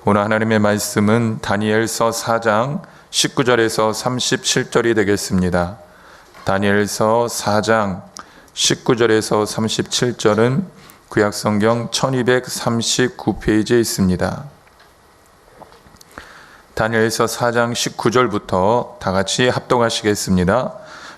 오늘 하나님의 말씀은 다니엘서 4장 19절에서 37절이 되겠습니다. 다니엘서 4장 19절에서 37절은 구약성경 1239페이지에 있습니다. 다니엘서 4장 19절부터 다 같이 합독하시겠습니다.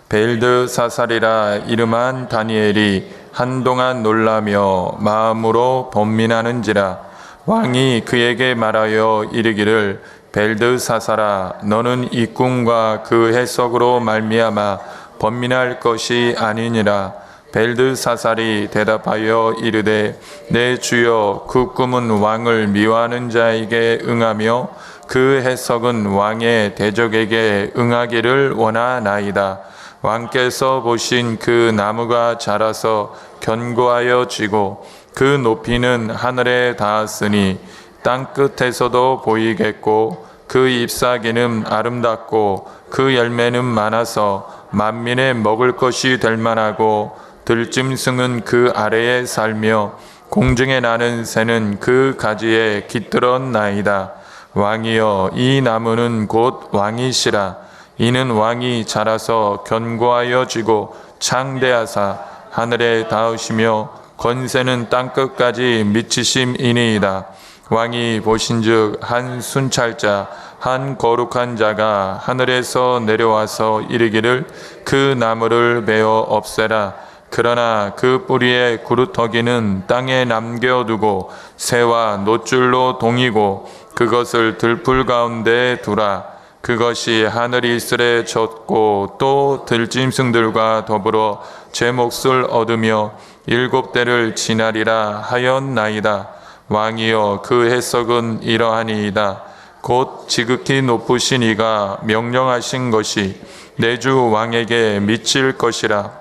벨드사살이라 이름한 다니엘이 한동안 놀라며 마음으로 번민하는지라 왕이 그에게 말하여 이르기를 벨드사살아 너는 이 꿈과 그 해석으로 말미암아 번민할 것이 아니니라. 벨드사살이 대답하여 이르되 내 주여 그 꿈은 왕을 미워하는 자에게 응하며 그 해석은 왕의 대적에게 응하기를 원하나이다. 왕께서 보신 그 나무가 자라서 견고하여 지고 그 높이는 하늘에 닿았으니 땅 끝에서도 보이겠고 그 잎사귀는 아름답고 그 열매는 많아서 만민의 먹을 것이 될 만하고 들짐승은 그 아래에 살며 공중에 나는 새는 그 가지에 깃들었나이다. 왕이여 이 나무는 곧 왕이시라. 이는 왕이 자라서 견고하여 지고 창대하사 하늘에 닿으시며 권세는 땅끝까지 미치심이니이다. 왕이 보신즉 한 순찰자 한 거룩한 자가 하늘에서 내려와서 이르기를 그 나무를 베어 없애라. 그러나 그 뿌리의 구루터기는 땅에 남겨두고 새와 노줄로 동이고 그것을 들풀 가운데 두라. 그것이 하늘 이슬에 젖고 또 들짐승들과 더불어 제 몫을 얻으며 7대를 지나리라 하였나이다. 왕이여 그 해석은 이러하니이다. 곧 지극히 높으신 이가 명령하신 것이 내 주 왕에게 미칠 것이라.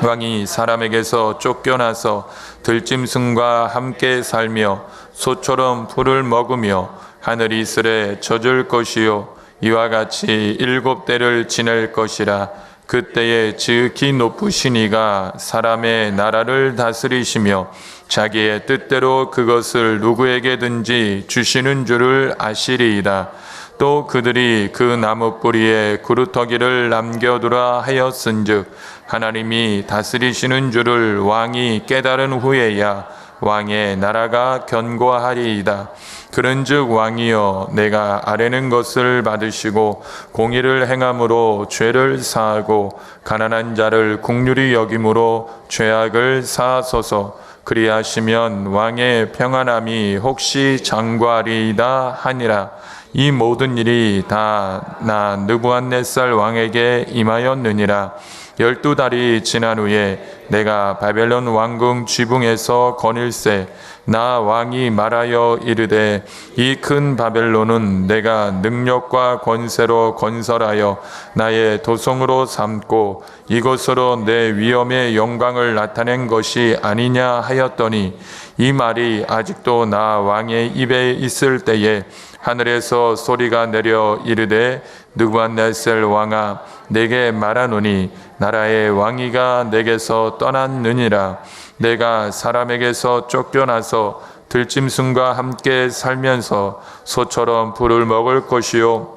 왕이 사람에게서 쫓겨나서 들짐승과 함께 살며 소처럼 풀을 먹으며 하늘 이슬에 젖을 것이요 이와 같이 7대를 지낼 것이라. 그때에 지극히 높으신 이가 사람의 나라를 다스리시며 자기의 뜻대로 그것을 누구에게든지 주시는 줄을 아시리이다. 또 그들이 그 나무 뿌리에 구루터기를 남겨두라 하였은즉 하나님이 다스리시는 줄을 왕이 깨달은 후에야 왕의 나라가 견고하리이다. 그런즉 왕이여 내가 아뢰는 것을 받으시고 공의를 행함으로 죄를 사하고 가난한 자를 긍휼히 여김으로 죄악을 사하소서. 그리하시면 왕의 평안함이 혹시 장구하리이다 하니라. 이 모든 일이 다 나 느부갓네살 왕에게 임하였느니라. 12달이 지난 후에 내가 바벨론 왕궁 지붕에서 거닐새 나 왕이 말하여 이르되 이 큰 바벨론은 내가 능력과 권세로 건설하여 나의 도성으로 삼고 이곳으로 내 위엄의 영광을 나타낸 것이 아니냐 하였더니 이 말이 아직도 나 왕의 입에 있을 때에 하늘에서 소리가 내려 이르되 느부갓네살 왕아 내게 말하노니 나라의 왕위가 내게서 떠났느니라. 내가 사람에게서 쫓겨나서 들짐승과 함께 살면서 소처럼 풀을 먹을 것이요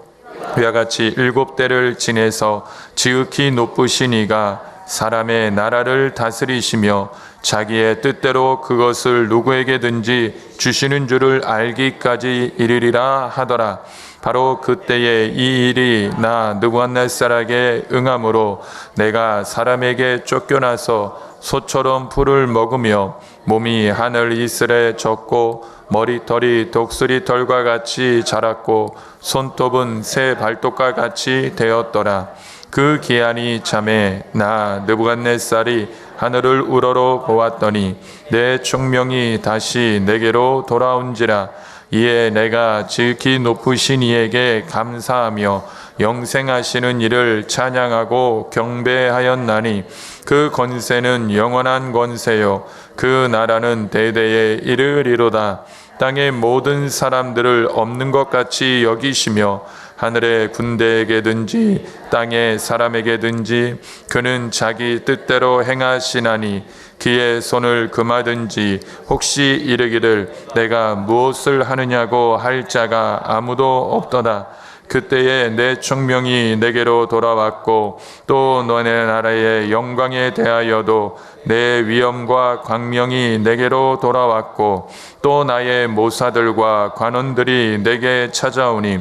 이와 같이 7대를 지내서 지극히 높으신 이가 사람의 나라를 다스리시며 자기의 뜻대로 그것을 누구에게든지 주시는 줄을 알기까지 이르리라 하더라. 바로 그때에 이 일이 나 느부갓네살에게 응함으로 내가 사람에게 쫓겨나서 소처럼 풀을 먹으며 몸이 하늘 이슬에 젖고 머리털이 독수리 털과 같이 자랐고 손톱은 새 발톱과 같이 되었더라. 그 기한이 참에 나 느부갓네살이 하늘을 우러러 보았더니 내 총명이 다시 내게로 돌아온지라. 이에 내가 지극히 높으신 이에게 감사하며 영생하시는 이를 찬양하고 경배하였나니 그 권세는 영원한 권세요 그 나라는 대대에 이르리로다. 땅의 모든 사람들을 없는 것 같이 여기시며 하늘의 군대에게든지 땅의 사람에게든지 그는 자기 뜻대로 행하시나니 그의 손을 금하든지 혹시 이르기를 내가 무엇을 하느냐고 할 자가 아무도 없도다. 그때에 내 총명이 내게로 돌아왔고 또 너네 나라의 영광에 대하여도 내 위엄과 광명이 내게로 돌아왔고 또 나의 모사들과 관원들이 내게 찾아오니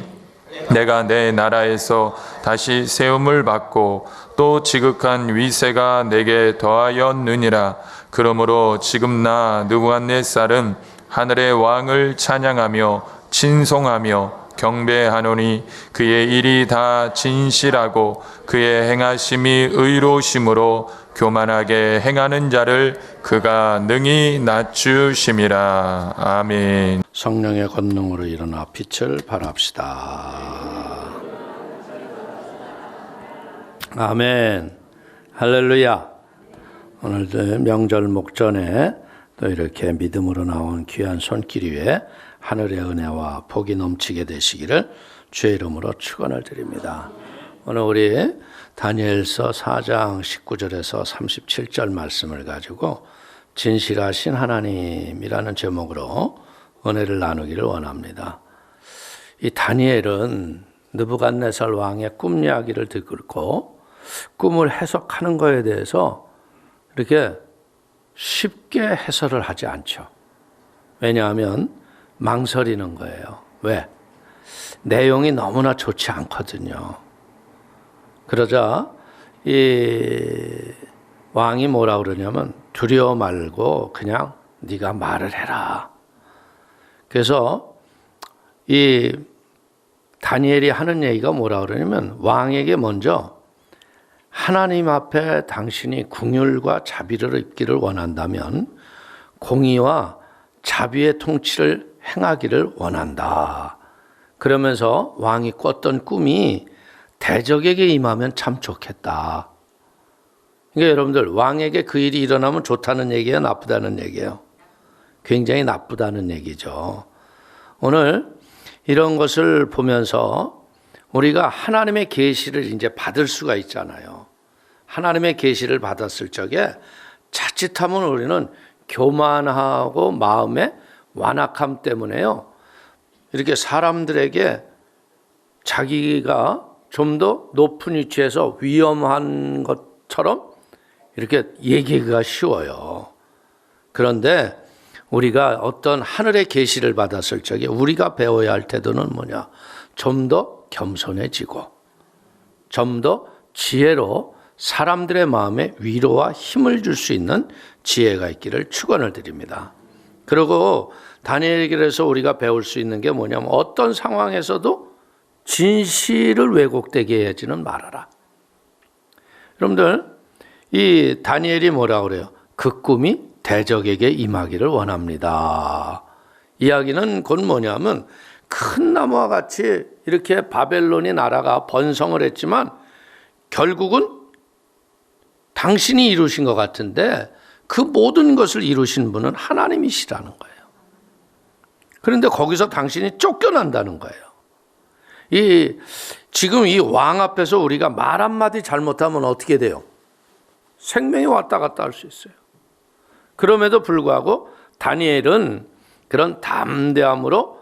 내가 내 나라에서 다시 세움을 받고 또 지극한 위세가 내게 더하였느니라. 그러므로 지금 나 느부갓네살은 하늘의 왕을 찬양하며 친송하며 경배하노니 그의 일이 다 진실하고 그의 행하심이 의로우심으로 교만하게 행하는 자를 그가 능히 낮추심이라. 아멘. 성령의 권능으로 일어나 빛을 발합시다. 아멘. 할렐루야. 오늘도 명절 목전에 또 이렇게 믿음으로 나온 귀한 손길 위에 하늘의 은혜와 복이 넘치게 되시기를 주의 이름으로 축원을 드립니다. 오늘 우리 다니엘서 4장 19절에서 37절 말씀을 가지고 진실하신 하나님이라는 제목으로 은혜를 나누기를 원합니다. 이 다니엘은 느부갓네살 왕의 꿈 이야기를 듣고 꿈을 해석하는 것에 대해서 이렇게 쉽게 해설을 하지 않죠. 왜냐하면 망설이는 거예요. 왜? 내용이 너무나 좋지 않거든요. 그러자 이 왕이 뭐라 그러냐면 두려워 말고 그냥 네가 말을 해라. 그래서 이 다니엘이 하는 얘기가 뭐라 그러냐면 왕에게 먼저 하나님 앞에 당신이 긍휼과 자비를 입기를 원한다면 공의와 자비의 통치를 행하기를 원한다. 그러면서 왕이 꿨던 꿈이 대적에게 임하면 참 좋겠다. 그러니까 여러분들 왕에게 그 일이 일어나면 좋다는 얘기예요, 나쁘다는 얘기예요? 굉장히 나쁘다는 얘기죠. 오늘 이런 것을 보면서 우리가 하나님의 계시를 이제 받을 수가 있잖아요. 하나님의 계시를 받았을 적에 자칫하면 우리는 교만하고 마음의 완악함 때문에요. 이렇게 사람들에게 자기가 좀 더 높은 위치에서 위험한 것처럼 이렇게 얘기하기가 쉬워요. 그런데 우리가 어떤 하늘의 계시를 받았을 적에 우리가 배워야 할 태도는 뭐냐? 좀 더 겸손해지고 좀 더 지혜로 사람들의 마음에 위로와 힘을 줄 수 있는 지혜가 있기를 축원을 드립니다. 그리고 다니엘에게서 우리가 배울 수 있는 게 뭐냐면 어떤 상황에서도 진실을 왜곡되게 하지는 말아라. 여러분들 이 다니엘이 뭐라 그래요? 그 꿈이 대적에게 임하기를 원합니다. 이야기는 곧 뭐냐면 큰 나무와 같이 이렇게 바벨론이 나라가 번성을 했지만 결국은 당신이 이루신 것 같은데 그 모든 것을 이루신 분은 하나님이시라는 거예요. 그런데 거기서 당신이 쫓겨난다는 거예요. 지금 이 왕 앞에서 우리가 말 한마디 잘못하면 어떻게 돼요? 생명이 왔다 갔다 할 수 있어요. 그럼에도 불구하고 다니엘은 그런 담대함으로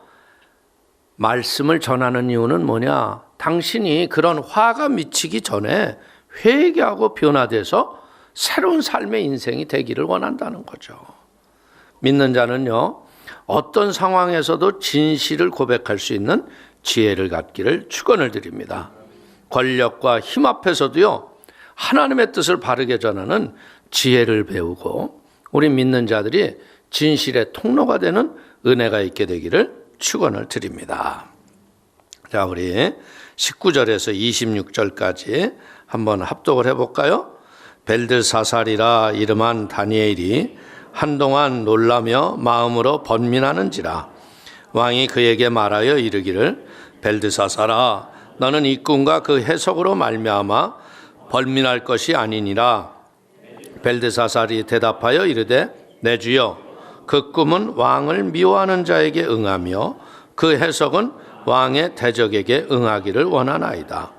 말씀을 전하는 이유는 뭐냐? 당신이 그런 화가 미치기 전에 회개하고 변화돼서 새로운 삶의 인생이 되기를 원한다는 거죠. 믿는 자는요, 어떤 상황에서도 진실을 고백할 수 있는 지혜를 갖기를 축원을 드립니다. 권력과 힘 앞에서도요, 하나님의 뜻을 바르게 전하는 지혜를 배우고 우리 믿는 자들이 진실의 통로가 되는 은혜가 있게 되기를 축원을 드립니다. 자, 우리 19절에서 26절까지 한번 합독을 해볼까요? 벨드사살이라 이름한 다니엘이 한동안 놀라며 마음으로 번민하는지라 왕이 그에게 말하여 이르기를 벨드사살아 너는 이 꿈과 그 해석으로 말미암아 번민할 것이 아니니라. 벨드사살이 대답하여 이르되 내 주여 그 꿈은 왕을 미워하는 자에게 응하며 그 해석은 왕의 대적에게 응하기를 원하나이다.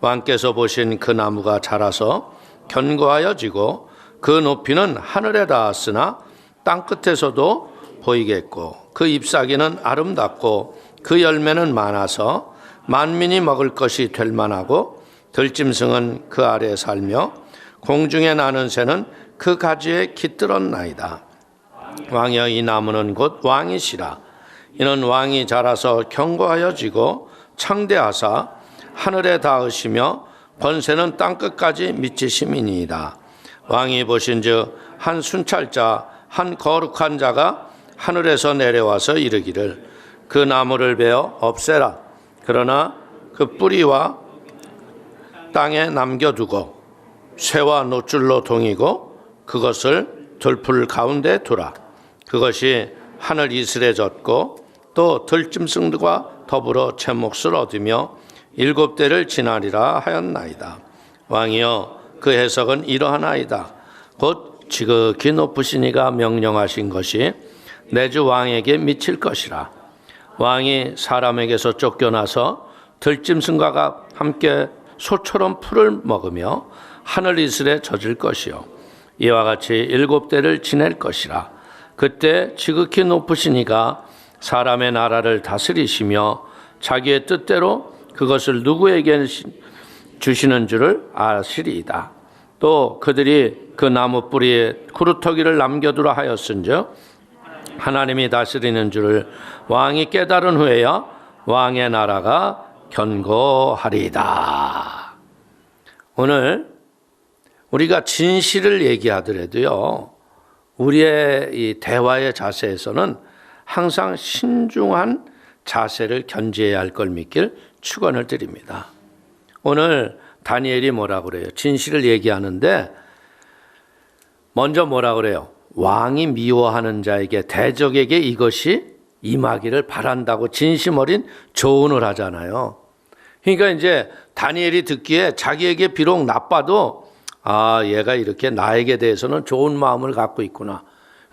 왕께서 보신 그 나무가 자라서 견고하여 지고 그 높이는 하늘에 닿았으나 땅끝에서도 보이겠고 그 잎사귀는 아름답고 그 열매는 많아서 만민이 먹을 것이 될 만하고 들짐승은 그 아래에 살며 공중에 나는 새는 그 가지에 깃들었나이다. 왕이여 이 나무는 곧 왕이시라. 이는 왕이 자라서 견고하여 지고 창대하사 하늘에 닿으시며 번새는 땅끝까지 미치심이니이다. 왕이 보신즉 한 순찰자 한 거룩한 자가 하늘에서 내려와서 이르기를 그 나무를 베어 없애라. 그러나 그 뿌리와 땅에 남겨두고 쇠와 노줄로 동이고 그것을 들풀 가운데 두라. 그것이 하늘 이슬에 젖고 또 들짐승들과 더불어 제 몫을 얻으며 7대를 지나리라 하였나이다. 왕이여 그 해석은 이러하나이다. 곧 지극히 높으신 이가 명령하신 것이 내 주 왕에게 미칠 것이라. 왕이 사람에게서 쫓겨나서 들짐승과 함께 소처럼 풀을 먹으며 하늘 이슬에 젖을 것이요 이와 같이 7대를 지낼 것이라. 그때 지극히 높으신 이가 사람의 나라를 다스리시며 자기의 뜻대로 그것을 누구에게 주시는 줄을 아시리이다. 또 그들이 그 나무 뿌리에 구루터기를 남겨두라 하였은즉 하나님이 다스리는 줄을 왕이 깨달은 후에야 왕의 나라가 견고하리이다. 오늘 우리가 진실을 얘기하더라도요, 우리의 이 대화의 자세에서는 항상 신중한 자세를 견지해야 할 걸 믿길 축원을 드립니다. 오늘 다니엘이 뭐라 그래요? 진실을 얘기하는데 먼저 뭐라 그래요? 왕이 미워하는 자에게 대적에게 이것이 임하기를 바란다고 진심 어린 조언을 하잖아요. 그러니까 이제 다니엘이 듣기에 자기에게 비록 나빠도 얘가 이렇게 나에게 대해서는 좋은 마음을 갖고 있구나.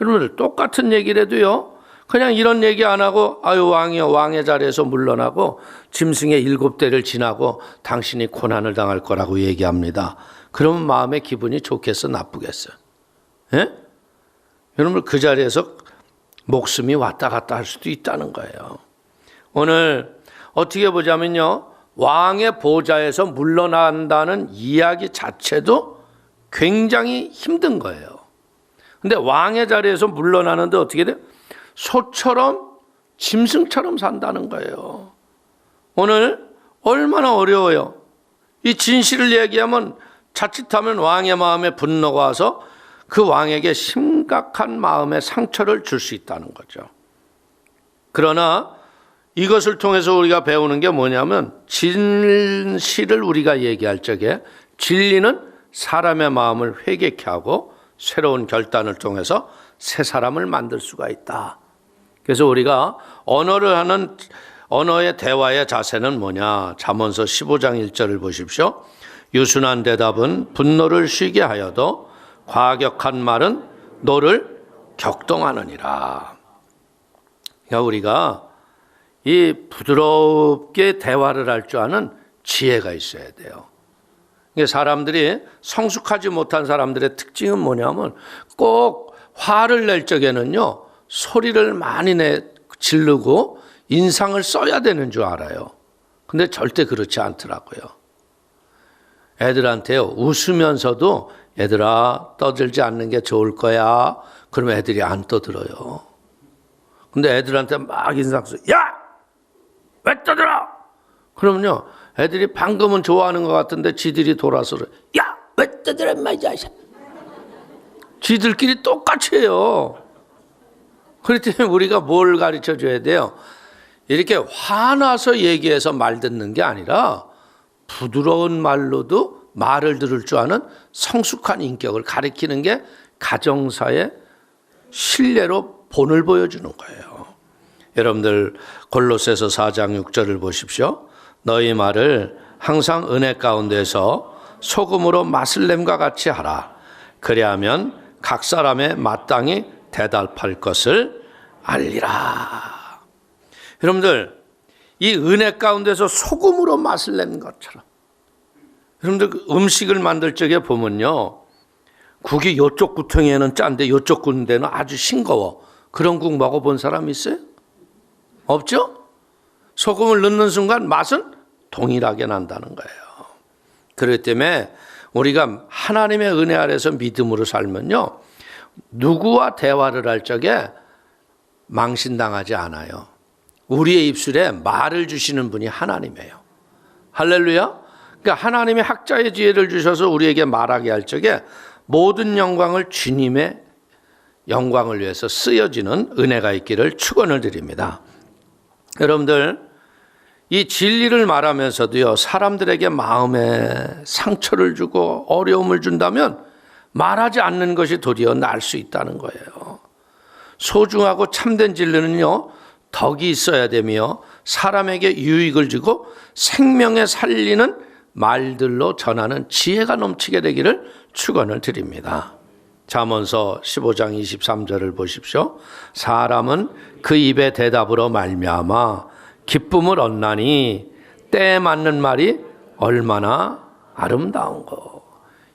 여러분들 똑같은 얘기를 해도요, 그냥 이런 얘기 안 하고 왕이여 왕의 자리에서 물러나고 짐승의 7대를 지나고 당신이 고난을 당할 거라고 얘기합니다. 그러면 마음의 기분이 좋겠어 나쁘겠어? 예? 여러분 그 자리에서 목숨이 왔다 갔다 할 수도 있다는 거예요. 오늘 어떻게 보자면요, 왕의 보좌에서 물러난다는 이야기 자체도 굉장히 힘든 거예요. 근데 왕의 자리에서 물러나는데 어떻게 돼요? 소처럼 짐승처럼 산다는 거예요. 오늘 얼마나 어려워요. 이 진실을 얘기하면 자칫하면 왕의 마음에 분노가 와서 그 왕에게 심각한 마음의 상처를 줄 수 있다는 거죠. 그러나 이것을 통해서 우리가 배우는 게 뭐냐면 진실을 우리가 얘기할 적에 진리는 사람의 마음을 회개케 하고 새로운 결단을 통해서 새 사람을 만들 수가 있다. 그래서 우리가 언어를 하는 언어의 대화의 자세는 뭐냐? 잠언서 15장 1절을 보십시오. 유순한 대답은 분노를 쉬게 하여도 과격한 말은 너를 격동하느니라. 그러니까 우리가 이 부드럽게 대화를 할 줄 아는 지혜가 있어야 돼요. 사람들이 성숙하지 못한 사람들의 특징은 뭐냐면 꼭 화를 낼 적에는요, 소리를 많이 지르고 인상을 써야 되는 줄 알아요. 근데 절대 그렇지 않더라고요. 애들한테요, 웃으면서도 얘들아 떠들지 않는 게 좋을 거야. 그러면 애들이 안 떠들어요. 근데 애들한테 막 인상 써. 야! 왜 떠들어? 그러면요, 애들이 방금은 좋아하는 것 같은데 지들이 돌아서 야! 왜 떠들어 인마 이 자식아. 지들끼리 똑같이 해요. 그렇기 때문에 우리가 뭘 가르쳐 줘야 돼요? 이렇게 화나서 얘기해서 말 듣는 게 아니라 부드러운 말로도 말을 들을 줄 아는 성숙한 인격을 가리키는 게 가정사의 신뢰로 본을 보여주는 거예요. 여러분들 골로새서 4장 6절을 보십시오. 너희 말을 항상 은혜 가운데서 소금으로 맛을 냄과 같이 하라. 그리하면 각 사람의 마땅히 대답할 것을 알리라. 여러분들 이 은혜 가운데서 소금으로 맛을 낸 것처럼, 여러분들 음식을 만들 적에 보면요, 국이 요쪽 구덩이에는 짠데 요쪽 군데는 아주 싱거워. 그런 국 먹어본 사람 있어요? 없죠? 소금을 넣는 순간 맛은 동일하게 난다는 거예요. 그렇기 때문에 우리가 하나님의 은혜 아래서 믿음으로 살면요, 누구와 대화를 할 적에 망신당하지 않아요. 우리의 입술에 말을 주시는 분이 하나님이에요. 할렐루야. 그러니까 하나님이 학자의 지혜를 주셔서 우리에게 말하게 할 적에 모든 영광을 주님의 영광을 위해서 쓰여지는 은혜가 있기를 축원을 드립니다. 여러분들, 이 진리를 말하면서도요, 사람들에게 마음에 상처를 주고 어려움을 준다면 말하지 않는 것이 도리어 나을 수 있다는 거예요. 소중하고 참된 진리는요, 덕이 있어야 되며 사람에게 유익을 주고 생명에 살리는 말들로 전하는 지혜가 넘치게 되기를 축원을 드립니다. 잠언서 15장 23절을 보십시오. 사람은 그 입의 대답으로 말미암아 기쁨을 얻나니 때에 맞는 말이 얼마나 아름다운고.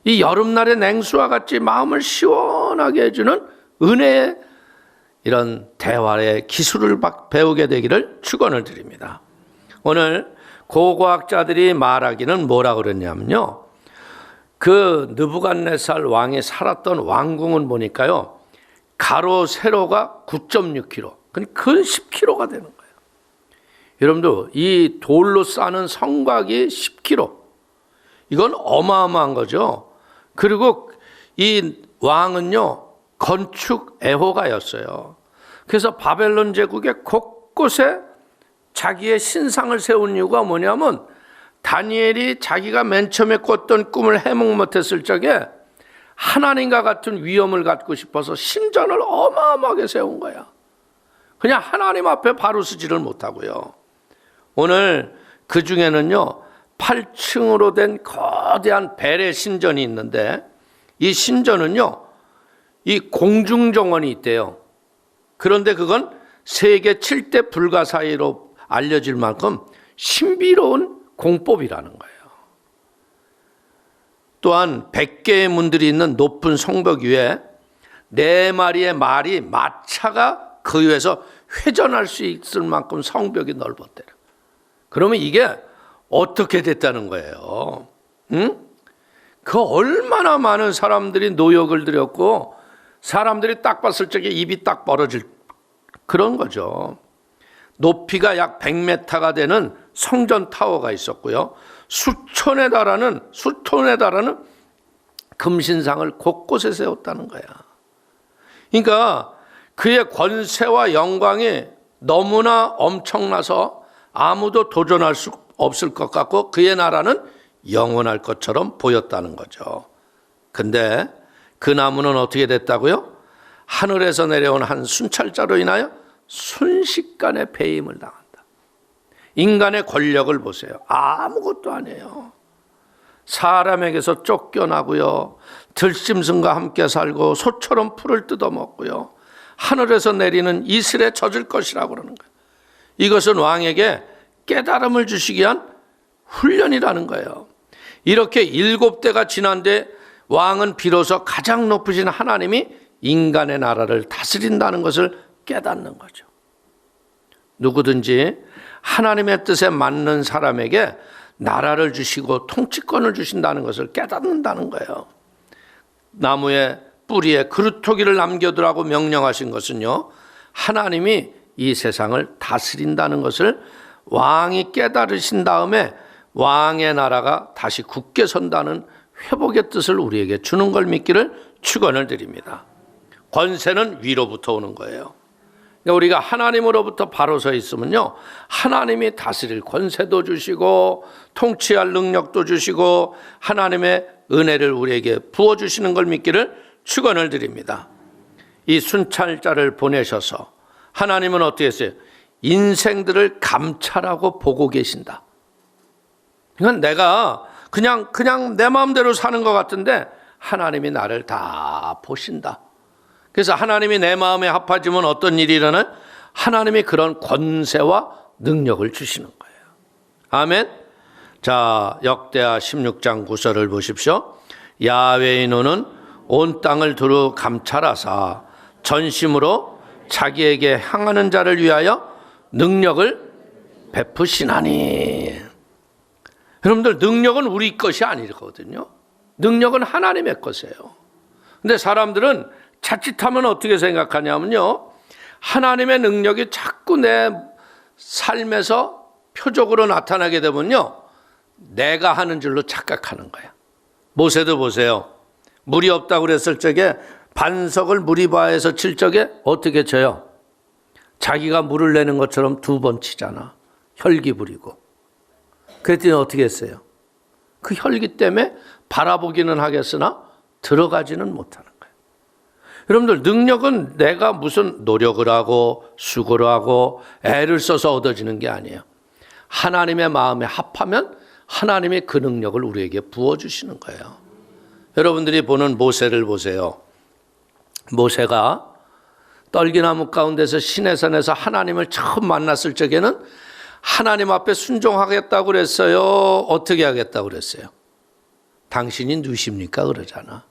이 여름날의 냉수와 같이 마음을 시원하게 해주는 은혜의 이런 대화의 기술을 배우게 되기를 축원을 드립니다. 오늘 고고학자들이 말하기는 뭐라 그랬냐면요, 그 느부갓네살 왕이 살았던 왕궁은 보니까요, 가로 세로가 9.6km, 그러니까 근 10km가 되는 거예요. 여러분들, 이 돌로 쌓는 성곽이 10km, 이건 어마어마한 거죠. 그리고 이 왕은요, 건축 애호가였어요. 그래서 바벨론 제국의 곳곳에 자기의 신상을 세운 이유가 뭐냐면, 다니엘이 자기가 맨 처음에 꿨던 꿈을 해몽 못했을 적에 하나님과 같은 위엄을 갖고 싶어서 신전을 어마어마하게 세운 거야. 그냥 하나님 앞에 바로 서지를 못하고요. 오늘 그 중에는요, 8층으로 된 거대한 벨의 신전이 있는데, 이 신전은요, 이 공중정원이 있대요. 그런데 그건 세계 7대 불가 사이로 알려질 만큼 신비로운 공법이라는 거예요. 또한 100개의 문들이 있는 높은 성벽 위에 4마리의 말이 마차가 그 위에서 회전할 수 있을 만큼 성벽이 넓었대요. 그러면 이게 어떻게 됐다는 거예요? 응? 그 얼마나 많은 사람들이 노력을 들였고 사람들이 딱 봤을 적에 입이 딱 벌어질 그런 거죠. 높이가 약 100m가 되는 성전 타워가 있었고요. 수톤에 달하는 금신상을 곳곳에 세웠다는 거야. 그러니까 그의 권세와 영광이 너무나 엄청나서 아무도 도전할 수 없을 것 같고 그의 나라는 영원할 것처럼 보였다는 거죠. 근데 그 나무는 어떻게 됐다고요? 하늘에서 내려온 한 순찰자로 인하여 순식간에 배임을 당한다. 인간의 권력을 보세요. 아무것도 아니에요. 사람에게서 쫓겨나고요, 들짐승과 함께 살고 소처럼 풀을 뜯어먹고요, 하늘에서 내리는 이슬에 젖을 것이라고 그러는 거예요. 이것은 왕에게 깨달음을 주시기 위한 훈련이라는 거예요. 이렇게 7대가 지난데 왕은 비로소 가장 높으신 하나님이 인간의 나라를 다스린다는 것을 깨닫는 거죠. 누구든지 하나님의 뜻에 맞는 사람에게 나라를 주시고 통치권을 주신다는 것을 깨닫는다는 거예요. 나무의 뿌리에 그루터기를 남겨두라고 명령하신 것은요, 하나님이 이 세상을 다스린다는 것을 왕이 깨달으신 다음에 왕의 나라가 다시 굳게 선다는 회복의 뜻을 우리에게 주는 걸 믿기를 축원을 드립니다. 권세는 위로부터 오는 거예요. 그러니까 우리가 하나님으로부터 바로 서 있으면요, 하나님이 다스릴 권세도 주시고 통치할 능력도 주시고 하나님의 은혜를 우리에게 부어주시는 걸 믿기를 축원을 드립니다. 이 순찰자를 보내셔서 하나님은 어떻게 했어요? 인생들을 감찰하고 보고 계신다. 그러니까 내가 그냥 내 마음대로 사는 것 같은데 하나님이 나를 다 보신다. 그래서 하나님이 내 마음에 합하지면 어떤 일이 일어나요? 하나님이 그런 권세와 능력을 주시는 거예요. 아멘. 자, 역대하 16장 9절을 보십시오. 야훼의 눈은 온 땅을 두루 감찰하사 전심으로 자기에게 향하는 자를 위하여 능력을 베푸시나니. 여러분들, 능력은 우리 것이 아니거든요. 능력은 하나님의 것이에요. 근데 사람들은 자칫하면 어떻게 생각하냐면요, 하나님의 능력이 자꾸 내 삶에서 표적으로 나타나게 되면요, 내가 하는 줄로 착각하는 거야. 모세도 보세요. 물이 없다고 그랬을 적에 반석을 무리바에서 칠 적에 어떻게 쳐요? 자기가 물을 내는 것처럼 2번 치잖아. 혈기 부리고. 그랬더니 어떻게 했어요? 그 혈기 때문에 바라보기는 하겠으나 들어가지는 못하는 거예요. 여러분들, 능력은 내가 무슨 노력을 하고 수고를 하고 애를 써서 얻어지는 게 아니에요. 하나님의 마음에 합하면 하나님이 그 능력을 우리에게 부어주시는 거예요. 여러분들이 보는 모세를 보세요. 모세가 떨기나무 가운데서 시내산에서 하나님을 처음 만났을 적에는 하나님 앞에 순종하겠다고 그랬어요? 어떻게 하겠다고 그랬어요? 당신이 누십니까? 그러잖아.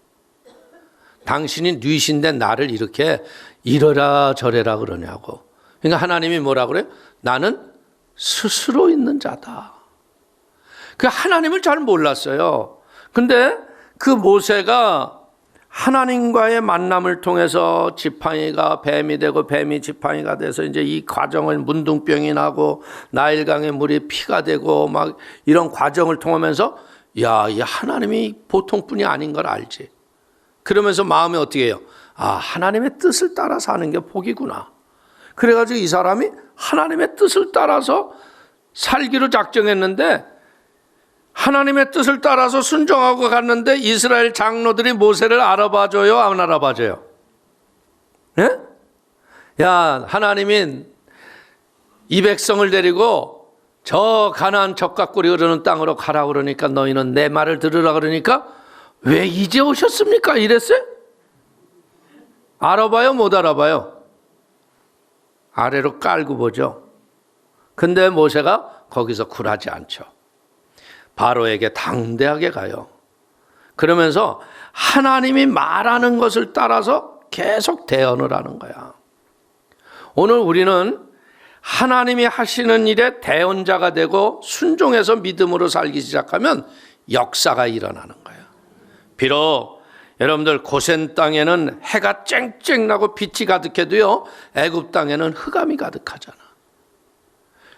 당신이 누이신데 나를 이렇게 이러라 저래라 그러냐고. 그러니까 하나님이 뭐라 그래요? 나는 스스로 있는 자다. 그 하나님을 잘 몰랐어요. 근데 그 모세가 하나님과의 만남을 통해서 지팡이가 뱀이 되고 뱀이 지팡이가 돼서 이제 이 과정을 문둥병이 나고 나일강의 물이 피가 되고 막 이런 과정을 통하면서 야, 이 하나님이 보통 분이 아닌 걸 알지. 그러면서 마음이 어떻게 해요? 아, 하나님의 뜻을 따라 사는 게 복이구나. 그래가지고 이 사람이 하나님의 뜻을 따라서 살기로 작정했는데 하나님의 뜻을 따라서 순종하고 갔는데 이스라엘 장로들이 모세를 알아봐줘요? 안 알아봐줘요? 예? 야, 하나님이 이 백성을 데리고 저 가나안 적각골이 흐르는 땅으로 가라 그러니까 너희는 내 말을 들으라 그러니까 왜 이제 오셨습니까? 이랬어요? 알아봐요? 못 알아봐요? 아래로 깔고 보죠. 근데 모세가 거기서 굴하지 않죠. 바로에게 당대하게 가요. 그러면서 하나님이 말하는 것을 따라서 계속 대언을 하는 거야. 오늘 우리는 하나님이 하시는 일에 대언자가 되고 순종해서 믿음으로 살기 시작하면 역사가 일어나는 거예요. 비록 여러분들 고센 땅에는 해가 쨍쨍 나고 빛이 가득해도요, 애굽 땅에는 흑암이 가득하잖아.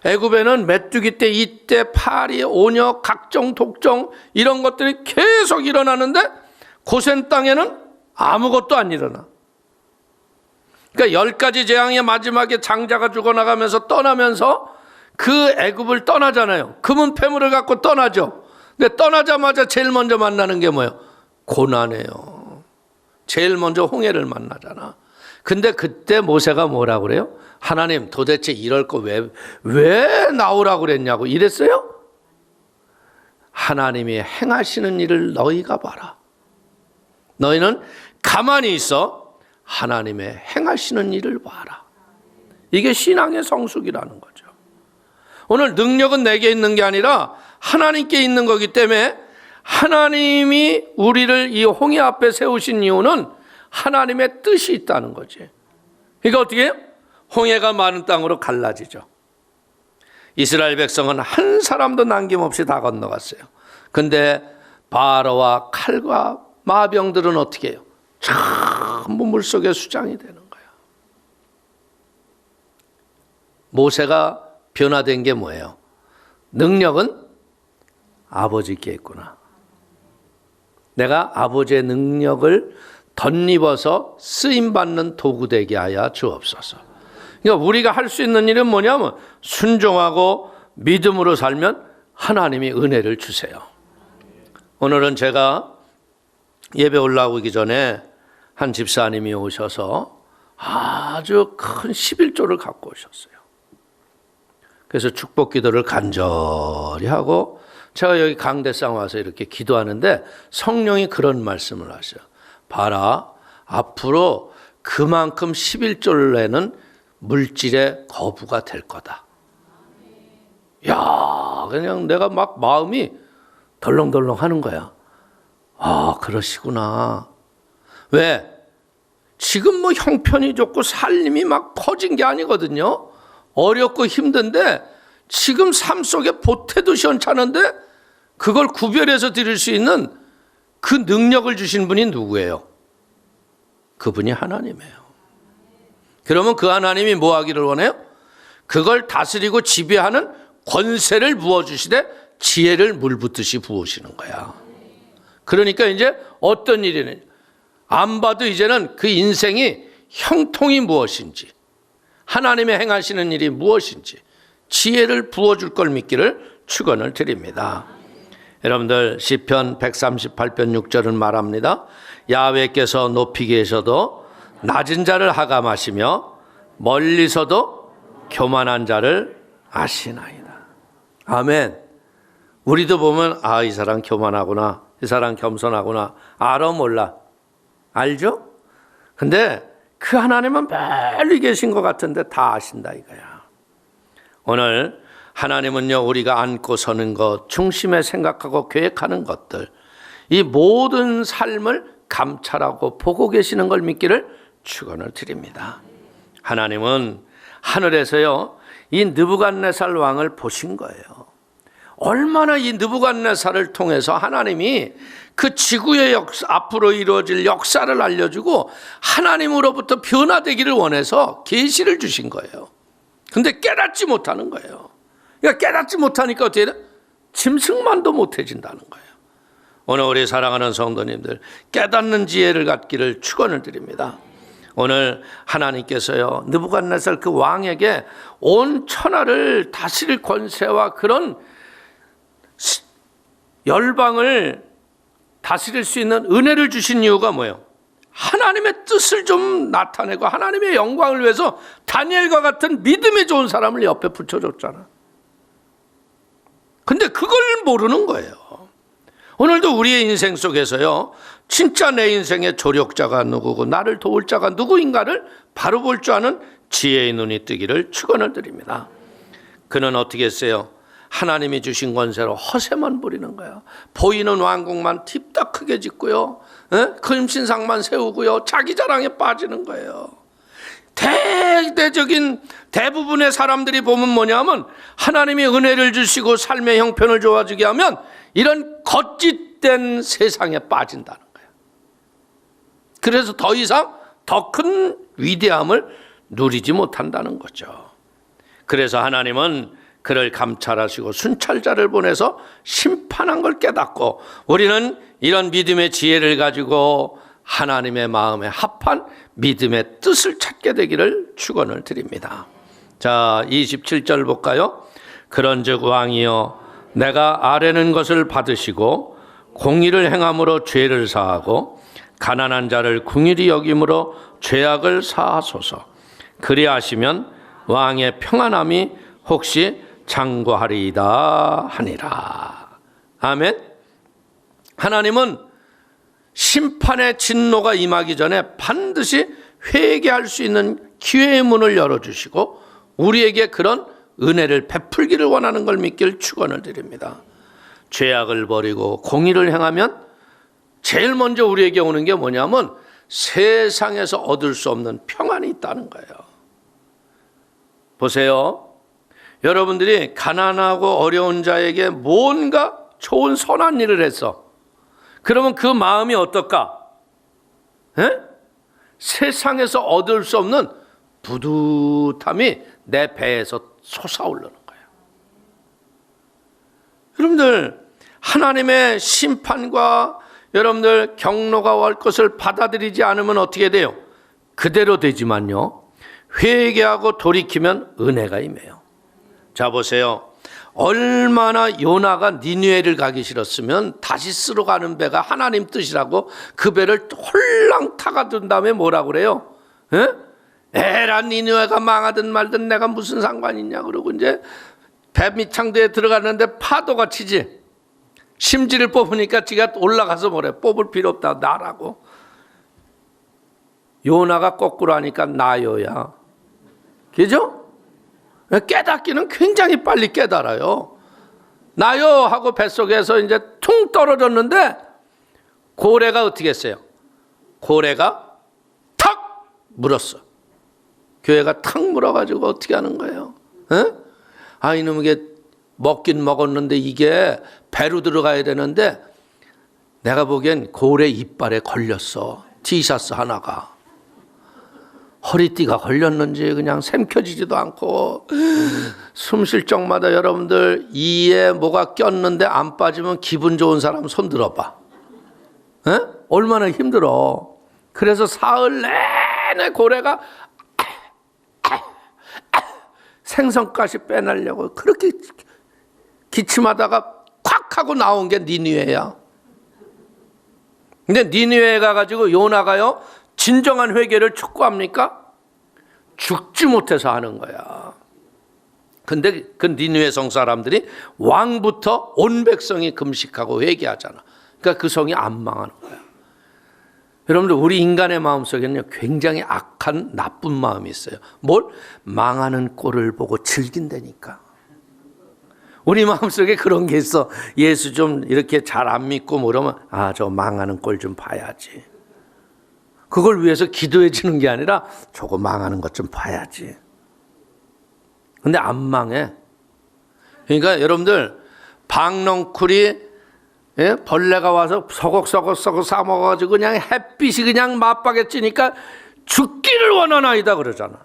애굽에는 메뚜기 떼, 이떼, 파리, 오녀, 각종 독종 이런 것들이 계속 일어나는데 고센 땅에는 아무것도 안 일어나. 그러니까 10가지 재앙의 마지막에 장자가 죽어나가면서 떠나면서 그 애굽을 떠나잖아요. 금은 폐물을 갖고 떠나죠. 근데 떠나자마자 제일 먼저 만나는 게 뭐예요? 고난이에요. 제일 먼저 홍해를 만나잖아. 근데 그때 모세가 뭐라고 그래요? 하나님, 도대체 이럴 거 왜 나오라고 그랬냐고 이랬어요? 하나님이 행하시는 일을 너희가 봐라. 너희는 가만히 있어 하나님의 행하시는 일을 봐라. 이게 신앙의 성숙이라는 거죠. 오늘 능력은 내게 있는 게 아니라 하나님께 있는 거기 때문에 하나님이 우리를 이 홍해 앞에 세우신 이유는 하나님의 뜻이 있다는 거지. 그러니까 어떻게 해요? 홍해가 많은 땅으로 갈라지죠. 이스라엘 백성은 한 사람도 남김없이 다 건너갔어요. 근데 바로와 칼과 마병들은 어떻게 해요? 전부 물속에 수장이 되는 거야. 모세가 변화된 게 뭐예요? 능력은 아버지께 있구나. 내가 아버지의 능력을 덧입어서 쓰임받는 도구 되게 하여 주옵소서. 그러니까 우리가 할 수 있는 일은 뭐냐면 순종하고 믿음으로 살면 하나님이 은혜를 주세요. 오늘은 제가 예배 올라오기 전에 한 집사님이 오셔서 아주 큰 11조를 갖고 오셨어요. 그래서 축복 기도를 간절히 하고 제가 여기 강대상 와서 이렇게 기도하는데 성령이 그런 말씀을 하셔요. 봐라, 앞으로 그만큼 11조를 내는 물질의 거부가 될 거다. 야, 그냥 내가 막 마음이 덜렁덜렁 하는 거야. 아, 그러시구나. 왜? 지금 뭐 형편이 좋고 살림이 막 퍼진 게 아니거든요. 어렵고 힘든데 지금 삶 속에 보태도 시원찮은데 그걸 구별해서 드릴 수 있는 그 능력을 주신 분이 누구예요? 그분이 하나님이에요. 그러면 그 하나님이 뭐 하기를 원해요? 그걸 다스리고 지배하는 권세를 부어주시되 지혜를 물붓듯이 부으시는 거야. 그러니까 이제 어떤 일이냐, 안 봐도 이제는 그 인생이 형통이 무엇인지, 하나님의 행하시는 일이 무엇인지 지혜를 부어줄 걸 믿기를 축원을 드립니다. 여러분들 시편 138편 6절은 말합니다. 야훼께서 높이 계셔도 낮은 자를 하감하시며 멀리서도 교만한 자를 아시나이다. 아멘. 우리도 보면 이 사람 교만하구나, 이 사람 겸손하구나. 알아 몰라? 알죠? 근데 그 하나님은 멀리 계신 것 같은데 다 아신다 이거야. 오늘 하나님은요, 우리가 앉고 서는 것, 중심에 생각하고 계획하는 것들, 이 모든 삶을 감찰하고 보고 계시는 걸 믿기를 축원을 드립니다. 하나님은 하늘에서요, 이 느부갓네살 왕을 보신 거예요. 얼마나 이 느부갓네살을 통해서 하나님이 그 지구의 앞으로 이루어질 역사를 알려주고 하나님으로부터 변화되기를 원해서 계시를 주신 거예요. 근데 깨닫지 못하는 거예요. 그러니까 깨닫지 못하니까 어떻게 돼? 짐승만도 못해진다는 거예요. 오늘 우리 사랑하는 성도님들, 깨닫는 지혜를 갖기를 축원을 드립니다. 오늘 하나님께서요, 느부갓네살 그 왕에게 온 천하를 다스릴 권세와 그런 열방을 다스릴 수 있는 은혜를 주신 이유가 뭐예요? 하나님의 뜻을 좀 나타내고 하나님의 영광을 위해서 다니엘과 같은 믿음이 좋은 사람을 옆에 붙여줬잖아. 근데 그걸 모르는 거예요. 오늘도 우리의 인생 속에서요, 진짜 내 인생의 조력자가 누구고 나를 도울 자가 누구인가를 바로 볼 줄 아는 지혜의 눈이 뜨기를 축원을 드립니다. 그는 어떻게 했어요? 하나님이 주신 권세로 허세만 부리는 거예요. 보이는 왕궁만 팁딱 크게 짓고요, 큰 신상만 세우고요, 자기 자랑에 빠지는 거예요. 대대적인 대부분의 사람들이 보면 뭐냐면 하나님이 은혜를 주시고 삶의 형편을 좋아지게 하면 이런 거짓된 세상에 빠진다는 거예요. 그래서 더 이상 더 큰 위대함을 누리지 못한다는 거죠. 그래서 하나님은 그를 감찰하시고 순찰자를 보내서 심판한 걸 깨닫고 우리는 이런 믿음의 지혜를 가지고 하나님의 마음에 합한 믿음의 뜻을 찾게 되기를 축원을 드립니다. 자, 27절 볼까요? 그런즉 왕이여, 내가 아뢰는 것을 받으시고 공의를 행함으로 죄를 사하고 가난한 자를 긍휼히 여김으로 죄악을 사하소서. 그리하시면 왕의 평안함이 혹시 장구하리이다 하니라. 아멘. 하나님은 심판의 진노가 임하기 전에 반드시 회개할 수 있는 기회의 문을 열어주시고 우리에게 그런 은혜를 베풀기를 원하는 걸 믿길 축원을 드립니다. 죄악을 버리고 공의를 행하면 제일 먼저 우리에게 오는 게 뭐냐면 세상에서 얻을 수 없는 평안이 있다는 거예요. 보세요. 여러분들이 가난하고 어려운 자에게 뭔가 좋은 선한 일을 했어. 그러면 그 마음이 어떨까? 세상에서 얻을 수 없는 부듯함이 내 배에서 솟아오르는 거예요. 여러분들, 하나님의 심판과 여러분들 경로가 올 것을 받아들이지 않으면 어떻게 돼요? 그대로 되지만요, 회개하고 돌이키면 은혜가 임해요. 자, 보세요. 얼마나 요나가 니느웨를 가기 싫었으면 다시스로 가는 배가 하나님 뜻이라고 그 배를 홀랑 타가둔 다음에 뭐라고 그래요? 에라, 니느웨가 망하든 말든 내가 무슨 상관이 있냐 그러고 이제 배 밑창대에 들어갔는데 파도가 치지. 심지를 뽑으니까 지가 올라가서 뭐래? 뽑을 필요 없다, 나라고. 요나가 거꾸로 하니까 나요야. 그죠? 깨닫기는 굉장히 빨리 깨달아요. 나요 하고 뱃속에서 이제 퉁 떨어졌는데 고래가 어떻게 했어요? 고래가 탁 물었어. 교회가 탁 물어가지고 어떻게 하는 거예요? 에? 아, 이놈 이게 먹긴 먹었는데 이게 배로 들어가야 되는데 내가 보기엔 고래 이빨에 걸렸어. 티셔츠 하나가. 허리띠가 걸렸는지 그냥 샘켜지지도 않고 숨 쉴 적마다 여러분들 이에 뭐가 꼈는데 안 빠지면 기분 좋은 사람 손 들어봐. 에? 얼마나 힘들어. 그래서 사흘 내내 고래가 생선가시 빼내려고 그렇게 기침하다가 콱 하고 나온 게 니느웨야. 근데 니느웨에 가가지고 요나가요 진정한 회개를 촉구합니까? 죽지 못해서 하는 거야. 근데 그 니느웨 성 사람들이 왕부터 온 백성이 금식하고 회개하잖아. 그러니까 그 성이 안 망하는 거야. 여러분들 우리 인간의 마음속에는 굉장히 악한 나쁜 마음이 있어요. 뭘? 망하는 꼴을 보고 즐긴다니까. 우리 마음속에 그런 게 있어. 예수 좀 이렇게 잘 안 믿고 그러면 아, 저 망하는 꼴 좀 봐야지. 그걸 위해서 기도해 주는 게 아니라 저거 망하는 것 좀 봐야지. 근데 안 망해. 그러니까 여러분들 박넝쿨이 벌레가 와서 서걱서걱 싸먹어가지고 그냥 햇빛이 그냥 맞박에 찌니까 죽기를 원하나이다 그러잖아.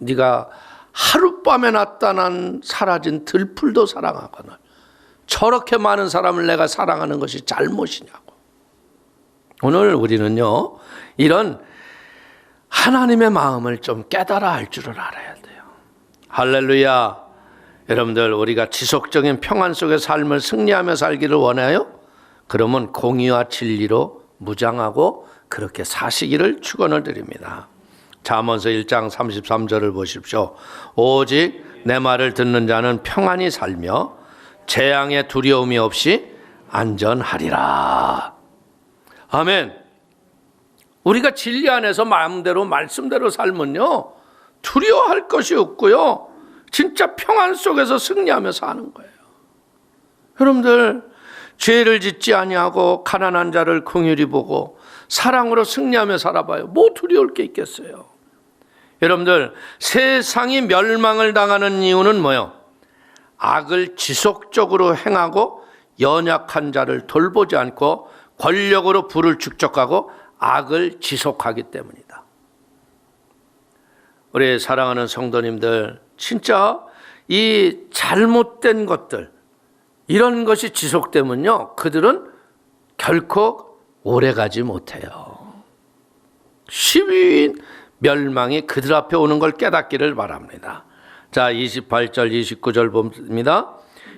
네가 하룻밤에 나타난 사라진 들풀도 사랑하거늘 저렇게 많은 사람을 내가 사랑하는 것이 잘못이냐고. 오늘 우리는요 이런 하나님의 마음을 좀 깨달아 할 줄을 알아야 돼요. 할렐루야. 여러분들 우리가 지속적인 평안 속의 삶을 승리하며 살기를 원해요? 그러면 공의와 진리로 무장하고 그렇게 사시기를 축원을 드립니다. 잠언서 1장 33절을 보십시오. 오직 내 말을 듣는 자는 평안히 살며 재앙의 두려움이 없이 안전하리라. 아멘. 우리가 진리 안에서 마음대로 말씀대로 살면요 두려워할 것이 없고요 진짜 평안 속에서 승리하며 사는 거예요. 여러분들 죄를 짓지 아니하고 가난한 자를 긍휼히 보고 사랑으로 승리하며 살아봐요. 뭐 두려울 게 있겠어요. 여러분들 세상이 멸망을 당하는 이유는 뭐예요? 악을 지속적으로 행하고 연약한 자를 돌보지 않고 권력으로 부를 축적하고 악을 지속하기 때문이다. 우리 사랑하는 성도님들 진짜 이 잘못된 것들 이런 것이 지속되면요 그들은 결코 오래가지 못해요. 십위인 멸망이 그들 앞에 오는 걸 깨닫기를 바랍니다. 자 28절 29절 봅니다.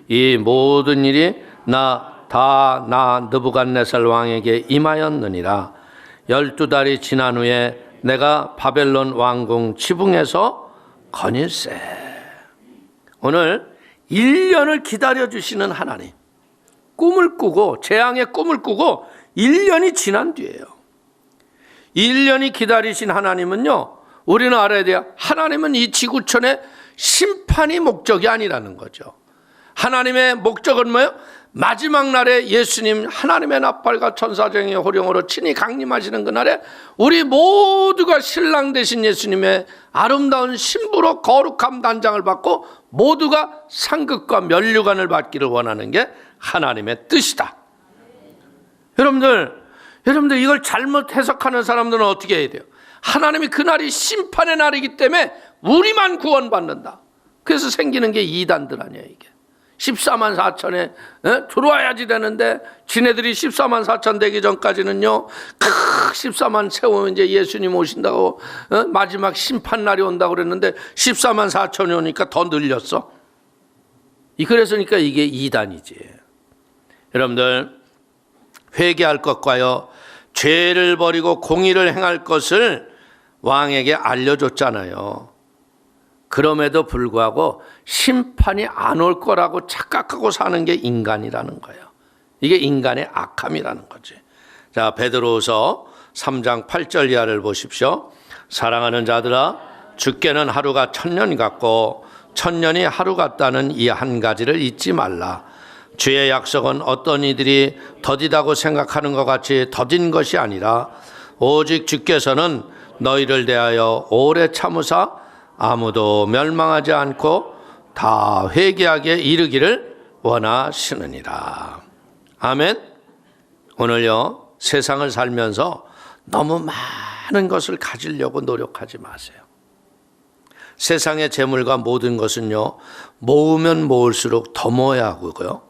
이 모든 일이 나 느부갓네살 왕에게 임하였느니라. 12달이 지난 후에 내가 바벨론 왕궁 지붕에서 거닐세. 오늘 1년을 기다려주시는 하나님, 꿈을 꾸고 재앙의 꿈을 꾸고 1년이 지난 뒤에요. 1년이 기다리신 하나님은요 우리는 알아야 돼요. 하나님은 이 지구촌의 심판이 목적이 아니라는 거죠. 하나님의 목적은 뭐예요? 마지막 날에 예수님 하나님의 나팔과 천사장의 호령으로 친히 강림하시는 그날에 우리 모두가 신랑 되신 예수님의 아름다운 신부로 거룩함 단장을 받고 모두가 상급과 면류관을 받기를 원하는 게 하나님의 뜻이다. 여러분들 이걸 잘못 해석하는 사람들은 어떻게 해야 돼요? 하나님이 그날이 심판의 날이기 때문에 우리만 구원받는다. 그래서 생기는 게 이단들 아니에요. 이게 14만 4천에 들어와야지 되는데 지네들이 14만 4천 되기 전까지는요 14만 세우면 이제 예수님 오신다고 마지막 심판 날이 온다고 그랬는데 14만 4천이 오니까 더 늘렸어. 그래서니까 이게 이단이지. 여러분들 회개할 것과요 죄를 버리고 공의를 행할 것을 왕에게 알려줬잖아요. 그럼에도 불구하고 심판이 안 올 거라고 착각하고 사는 게 인간이라는 거예요. 이게 인간의 악함이라는 거지. 자, 베드로후서 3장 8절 이하를 보십시오. 사랑하는 자들아, 주께는 하루가 1000년 같고 1000년이 하루 같다는 이 한 가지를 잊지 말라. 주의 약속은 어떤 이들이 더디다고 생각하는 것 같이 더딘 것이 아니라 오직 주께서는 너희를 대하여 오래 참으사 아무도 멸망하지 않고 다 회개하게 이르기를 원하시느니라. 아멘. 오늘요, 세상을 살면서 너무 많은 것을 가지려고 노력하지 마세요. 세상의 재물과 모든 것은요, 모으면 모을수록 더 모아야 하고요,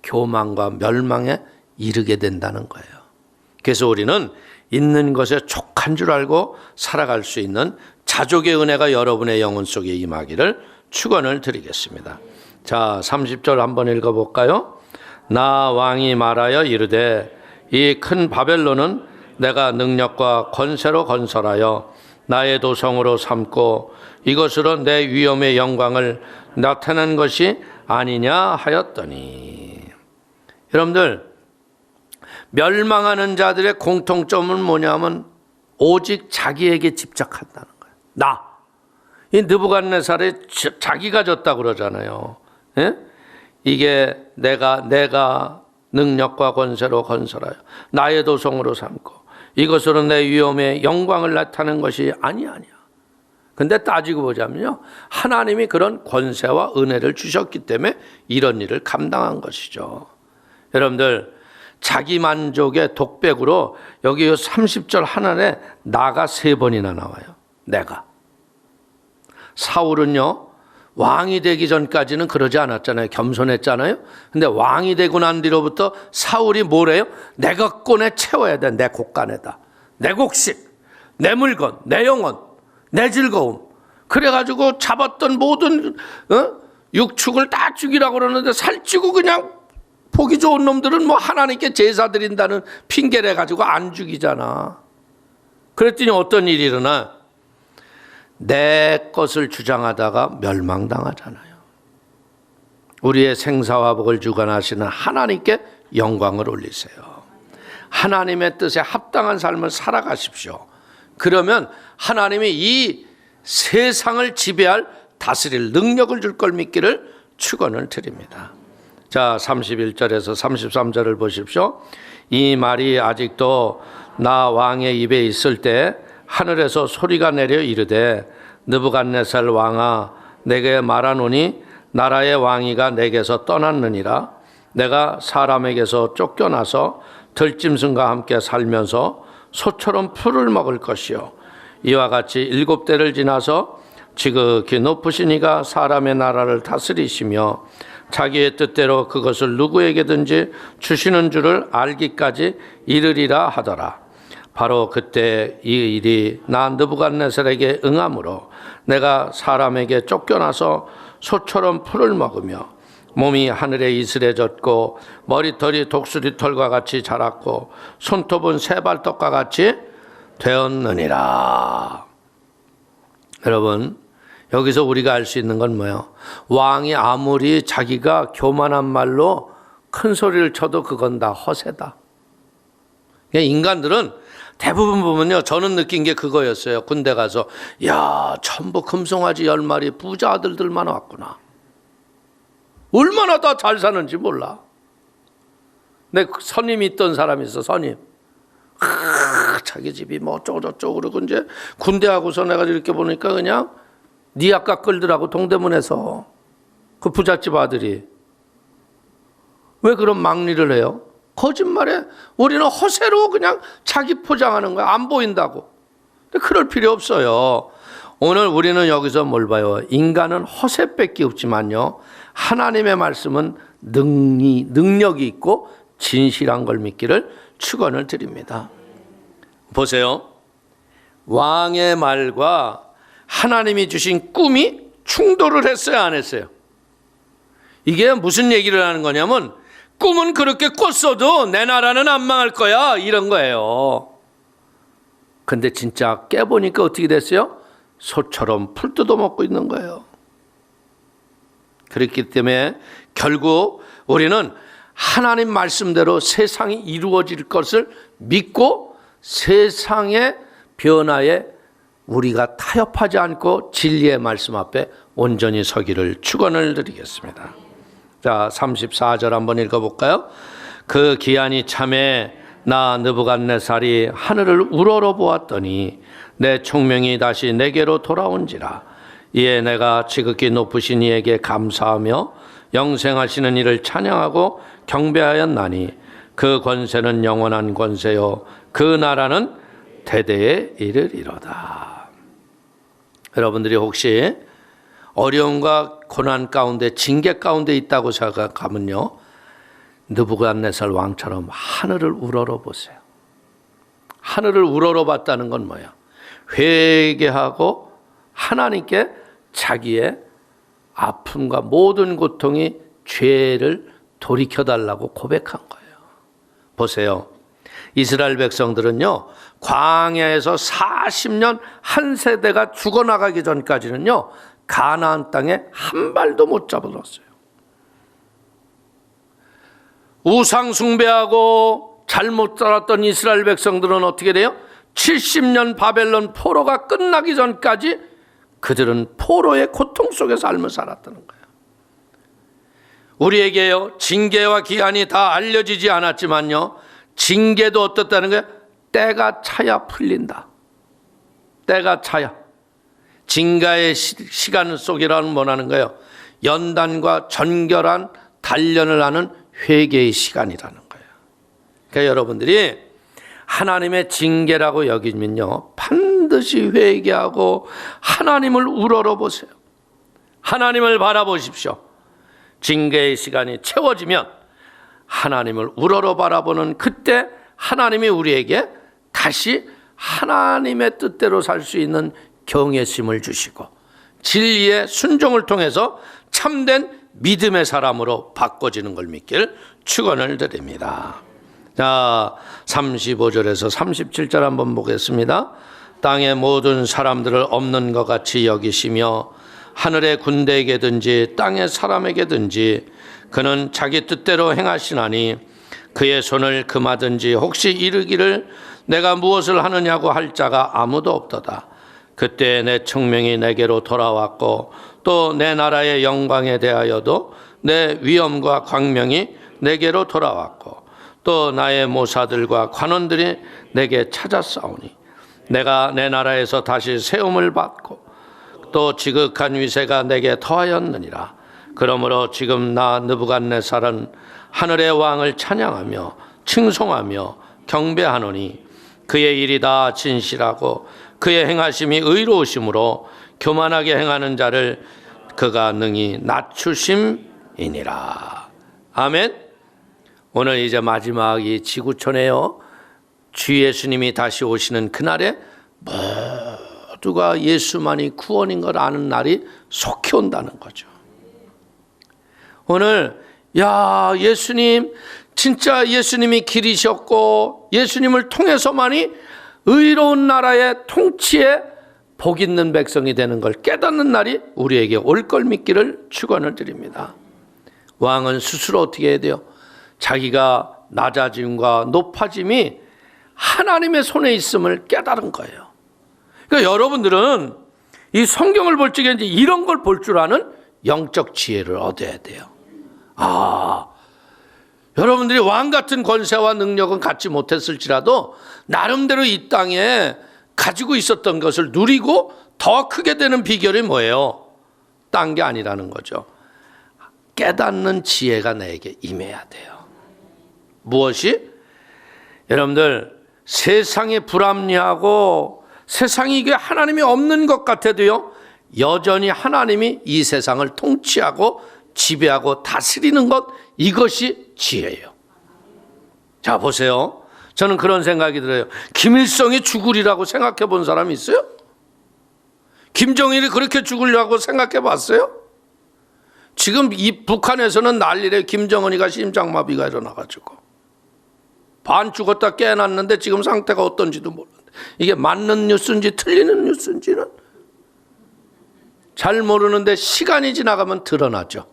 교만과 멸망에 이르게 된다는 거예요. 그래서 우리는 있는 것에 족한 줄 알고 살아갈 수 있는 자족의 은혜가 여러분의 영혼 속에 임하기를 축원을 드리겠습니다. 자, 30절 한번 읽어볼까요? 나 왕이 말하여 이르되 이 큰 바벨론은 내가 능력과 권세로 건설하여 나의 도성으로 삼고 이것으로 내 위엄의 영광을 나타낸 것이 아니냐 하였더니. 여러분들, 멸망하는 자들의 공통점은 뭐냐면 오직 자기에게 집착한다는 거예요. 이 느부갓네살이 자기가 졌다고 그러잖아요. 예? 이게 내가 능력과 권세로 건설하여 나의 도성으로 삼고 이것으로 내 위엄의 영광을 나타내는 것이 아니야. 근데 따지고 보자면요, 하나님이 그런 권세와 은혜를 주셨기 때문에 이런 일을 감당한 것이죠. 여러분들, 자기 만족의 독백으로 여기 30절 하나에 나가 3번이나 나와요. 내가. 사울은요, 왕이 되기 전까지는 그러지 않았잖아요. 겸손했잖아요. 근데 왕이 되고 난 뒤로부터 사울이 뭐래요? 내 것권에 채워야 돼. 내 곳간에다. 내 곡식, 내 물건, 내 영혼, 내 즐거움. 그래가지고 잡았던 모든 육축을 다 죽이라고 그러는데 살찌고 그냥 보기 좋은 놈들은 뭐 하나님께 제사 드린다는 핑계를 해가지고 안 죽이잖아. 그랬더니 어떤 일이 일어나? 내 것을 주장하다가 멸망당하잖아요. 우리의 생사와 복을 주관하시는 하나님께 영광을 올리세요. 하나님의 뜻에 합당한 삶을 살아가십시오. 그러면 하나님이 이 세상을 지배할 다스릴 능력을 줄 걸 믿기를 축원을 드립니다. 자, 31절에서 33절을 보십시오. 이 말이 아직도 나 왕의 입에 있을 때 하늘에서 소리가 내려 이르되 느부갓네살 왕아, 내게 말하노니 나라의 왕위가 내게서 떠났느니라. 내가 사람에게서 쫓겨나서 들짐승과 함께 살면서 소처럼 풀을 먹을 것이요, 이와 같이 7대를 지나서 지극히 높으신 이가 사람의 나라를 다스리시며 자기의 뜻대로 그것을 누구에게든지 주시는 줄을 알기까지 이르리라 하더라. 바로 그때 이 일이 나 느부갓네살에게 응함으로 내가 사람에게 쫓겨나서 소처럼 풀을 먹으며 몸이 하늘에 이슬해졌고 머리털이 독수리털과 같이 자랐고 손톱은 새발톱과 같이 되었느니라. 여러분, 여기서 우리가 알 수 있는 건 뭐예요? 왕이 아무리 자기가 교만한 말로 큰 소리를 쳐도 그건 다 허세다. 인간들은 대부분 보면요, 저는 느낀 게 그거였어요. 군대 가서 야, 전부 금송아지 10마리 부자 아들들만 왔구나. 얼마나 다 잘 사는지 몰라. 내 선임이 있던 사람이 있어. 선임. 자기 집이 뭐 어쩌고저쩌고 그러고 이제 군대 하고서 내가 이렇게 보니까 그냥 니 아까 끌더라고. 동대문에서 그 부잣집 아들이. 왜 그런 막리를 해요? 거짓말에 우리는 허세로 그냥 자기 포장하는 거야. 안 보인다고. 근데 그럴 필요 없어요. 오늘 우리는 여기서 뭘 봐요? 인간은 허세밖에 없지만요, 하나님의 말씀은 능력이 있고 진실한 걸 믿기를 축원을 드립니다. 보세요. 왕의 말과 하나님이 주신 꿈이 충돌을 했어요, 안 했어요? 이게 무슨 얘기를 하는 거냐면 꿈은 그렇게 꿨어도 내 나라는 안 망할 거야, 이런 거예요. 근데 진짜 깨보니까 어떻게 됐어요? 소처럼 풀 뜯어먹고 있는 거예요. 그렇기 때문에 결국 우리는 하나님 말씀대로 세상이 이루어질 것을 믿고 세상의 변화에 우리가 타협하지 않고 진리의 말씀 앞에 온전히 서기를 축원을 드리겠습니다. 자, 34절 한번 읽어볼까요? 그 기한이 참에 나 느부갓네살이 하늘을 우러러 보았더니 내 총명이 다시 내게로 돌아온지라. 이에 내가 지극히 높으신 이에게 감사하며 영생하시는 이를 찬양하고 경배하였나니 그 권세는 영원한 권세요 그 나라는 대대에 이르리로다. 여러분들이 혹시 어려움과 고난 가운데 징계 가운데 있다고 생각하면요, 느부갓네살 왕처럼 하늘을 우러러 보세요. 하늘을 우러러 봤다는 건 뭐야? 회개하고 하나님께 자기의 아픔과 모든 고통이 죄를 돌이켜달라고 고백한 거예요. 보세요. 이스라엘 백성들은요, 광야에서 40년 한 세대가 죽어나가기 전까지는요, 가나안 땅에 한 발도 못 잡아뒀어요. 우상 숭배하고 잘못 살았던 이스라엘 백성들은 어떻게 돼요? 70년 바벨론 포로가 끝나기 전까지 그들은 포로의 고통 속에 삶을 살았다는 거예요. 우리에게요, 징계와 기한이 다 알려지지 않았지만요, 징계도 어떻다는 거예요? 때가 차야 풀린다. 때가 차야. 징가의 시간 속이라는 뭐라는 거예요? 연단과 전결한 단련을 하는 회개의 시간이라는 거예요. 그러니까 여러분들이 하나님의 징계라고 여기면요, 반드시 회개하고 하나님을 우러러 보세요. 하나님을 바라보십시오. 징계의 시간이 채워지면 하나님을 우러러 바라보는 그때 하나님이 우리에게 다시 하나님의 뜻대로 살 수 있는 경외심을 주시고 진리의 순종을 통해서 참된 믿음의 사람으로 바꿔지는 걸 믿길 축원을 드립니다. 자, 35절에서 37절 한번 보겠습니다. 땅의 모든 사람들을 없는 것 같이 여기시며 하늘의 군대에게든지 땅의 사람에게든지 그는 자기 뜻대로 행하시나니 그의 손을 금하든지 혹시 이르기를 내가 무엇을 하느냐고 할 자가 아무도 없도다. 그때 내 청명이 내게로 돌아왔고 또 내 나라의 영광에 대하여도 내 위엄과 광명이 내게로 돌아왔고 또 나의 모사들과 관원들이 내게 찾아싸우니 내가 내 나라에서 다시 세움을 받고 또 지극한 위세가 내게 더하였느니라. 그러므로 지금 나 느부갓네살은 하늘의 왕을 찬양하며 칭송하며 경배하노니 그의 일이 다 진실하고 그의 행하심이 의로우심으로 교만하게 행하는 자를 그가 능히 낮추심이니라. 아멘. 오늘 이제 마지막이 지구촌에요, 주 예수님이 다시 오시는 그날에 모두가 예수만이 구원인 걸 아는 날이 속히 온다는 거죠. 오늘 예수님, 진짜 예수님이 길이셨고 예수님을 통해서만이 의로운 나라의 통치에 복 있는 백성이 되는 걸 깨닫는 날이 우리에게 올 걸 믿기를 축원을 드립니다. 왕은 스스로 어떻게 해야 돼요? 자기가 낮아짐과 높아짐이 하나님의 손에 있음을 깨달은 거예요. 그러니까 여러분들은 이 성경을 볼 적에 이제 이런 걸 볼 줄 아는 영적 지혜를 얻어야 돼요. 여러분들이 왕 같은 권세와 능력은 갖지 못했을지라도 나름대로 이 땅에 가지고 있었던 것을 누리고 더 크게 되는 비결이 뭐예요? 딴 게 아니라는 거죠. 깨닫는 지혜가 나에게 임해야 돼요. 무엇이? 여러분들, 세상이 불합리하고 세상이 이게 하나님이 없는 것 같아도요, 여전히 하나님이 이 세상을 통치하고 지배하고 다스리는 것, 이것이 지혜예요. 자, 보세요. 저는 그런 생각이 들어요. 김일성이 죽으리라고 생각해 본 사람이 있어요? 김정일이 그렇게 죽으려고 생각해 봤어요? 지금 이 북한에서는 난리래. 김정은이가 심장마비가 일어나가지고 반 죽었다 깨어났는데 지금 상태가 어떤지도 모르는데, 이게 맞는 뉴스인지 틀리는 뉴스인지는 잘 모르는데 시간이 지나가면 드러나죠.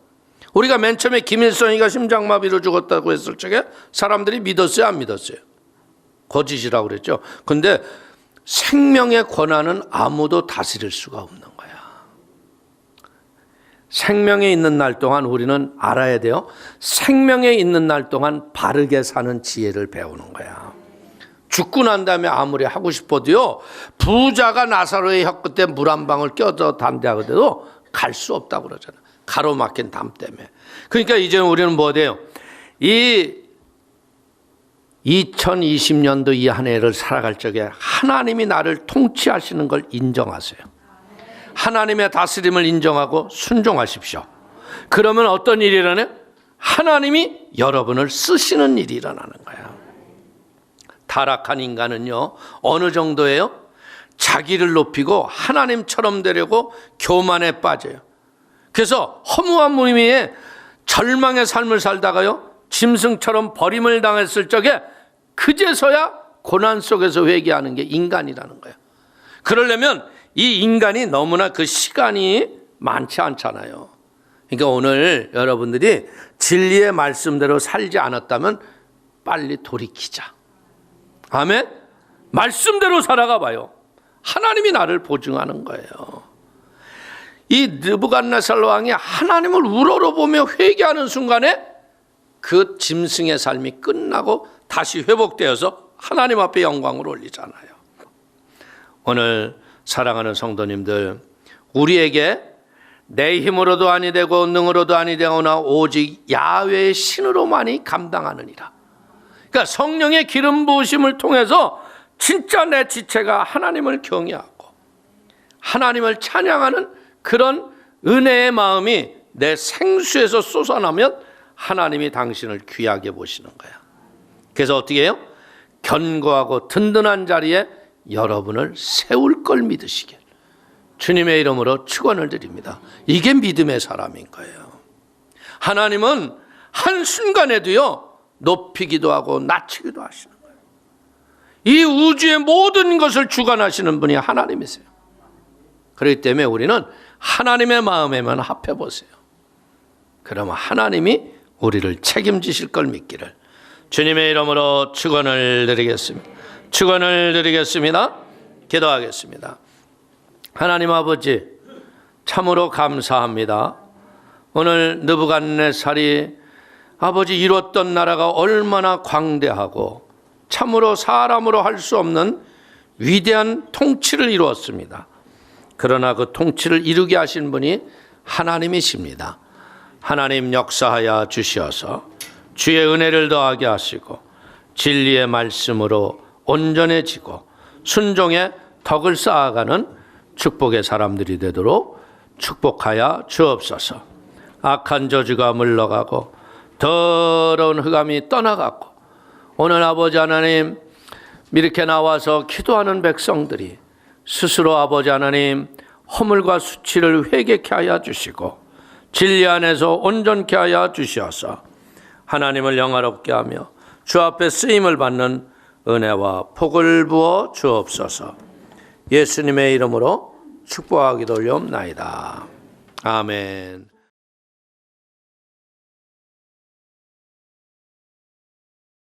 우리가 맨 처음에 김일성이가 심장마비로 죽었다고 했을 적에 사람들이 믿었어요, 안 믿었어요? 거짓이라고 그랬죠. 근데 생명의 권한은 아무도 다스릴 수가 없는 거야. 생명에 있는 날 동안 우리는 알아야 돼요. 생명에 있는 날 동안 바르게 사는 지혜를 배우는 거야. 죽고 난 다음에 아무리 하고 싶어도요, 부자가 나사로의 혀 끝에 물 한 방울 껴서 담대하거든도 갈 수 없다고 그러잖아요. 가로막힌 담 때문에. 그러니까 이제 우리는 뭐 돼요? 이 2020년도 이 한 해를 살아갈 적에 하나님이 나를 통치하시는 걸 인정하세요. 하나님의 다스림을 인정하고 순종하십시오. 그러면 어떤 일이 일어나요? 하나님이 여러분을 쓰시는 일이 일어나는 거예요. 타락한 인간은요, 어느 정도예요? 자기를 높이고 하나님처럼 되려고 교만에 빠져요. 그래서 허무한 무의미에 절망의 삶을 살다가요, 짐승처럼 버림을 당했을 적에 그제서야 고난 속에서 회개하는 게 인간이라는 거예요. 그러려면 이 인간이 너무나 그 시간이 많지 않잖아요. 그러니까 오늘 여러분들이 진리의 말씀대로 살지 않았다면 빨리 돌이키자. 아멘? 말씀대로 살아가 봐요. 하나님이 나를 보증하는 거예요. 이 느부갓네살 왕이 하나님을 우러러보며 회개하는 순간에 그 짐승의 삶이 끝나고 다시 회복되어서 하나님 앞에 영광을 올리잖아요. 오늘 사랑하는 성도님들, 우리에게 내 힘으로도 아니 되고 능으로도 아니 되거나 오직 야훼의 신으로만이 감당하느니라. 그러니까 성령의 기름 부으심을 통해서 진짜 내 지체가 하나님을 경외하고 하나님을 찬양하는 그런 은혜의 마음이 내 생수에서 솟아나면 하나님이 당신을 귀하게 보시는 거야. 그래서 어떻게 해요? 견고하고 든든한 자리에 여러분을 세울 걸 믿으시길 주님의 이름으로 축원을 드립니다. 이게 믿음의 사람인 거예요. 하나님은 한순간에도요, 높이기도 하고 낮추기도 하시는 거예요. 이 우주의 모든 것을 주관하시는 분이 하나님이세요. 그렇기 때문에 우리는 하나님의 마음에만 합해 보세요. 그러면 하나님이 우리를 책임지실 걸 믿기를 주님의 이름으로 축원을 드리겠습니다. 축원을 드리겠습니다. 기도하겠습니다. 하나님 아버지, 참으로 감사합니다. 오늘 느부갓네살이 아버지 이뤘던 나라가 얼마나 광대하고 참으로 사람으로 할 수 없는 위대한 통치를 이루었습니다. 그러나 그 통치를 이루게 하신 분이 하나님이십니다. 하나님 역사하여 주시어서 주의 은혜를 더하게 하시고 진리의 말씀으로 온전해지고 순종의 덕을 쌓아가는 축복의 사람들이 되도록 축복하여 주옵소서. 악한 저주가 물러가고 더러운 흑암이 떠나가고 오늘 아버지 하나님 이렇게 나와서 기도하는 백성들이 스스로 아버지 하나님 허물과 수치를 회개케 하여 주시고 진리 안에서 온전케 하여 주시어서 하나님을 영화롭게 하며 주 앞에 쓰임을 받는 은혜와 복을 부어 주옵소서. 예수님의 이름으로 축복하기도 올려옵나이다. 아멘.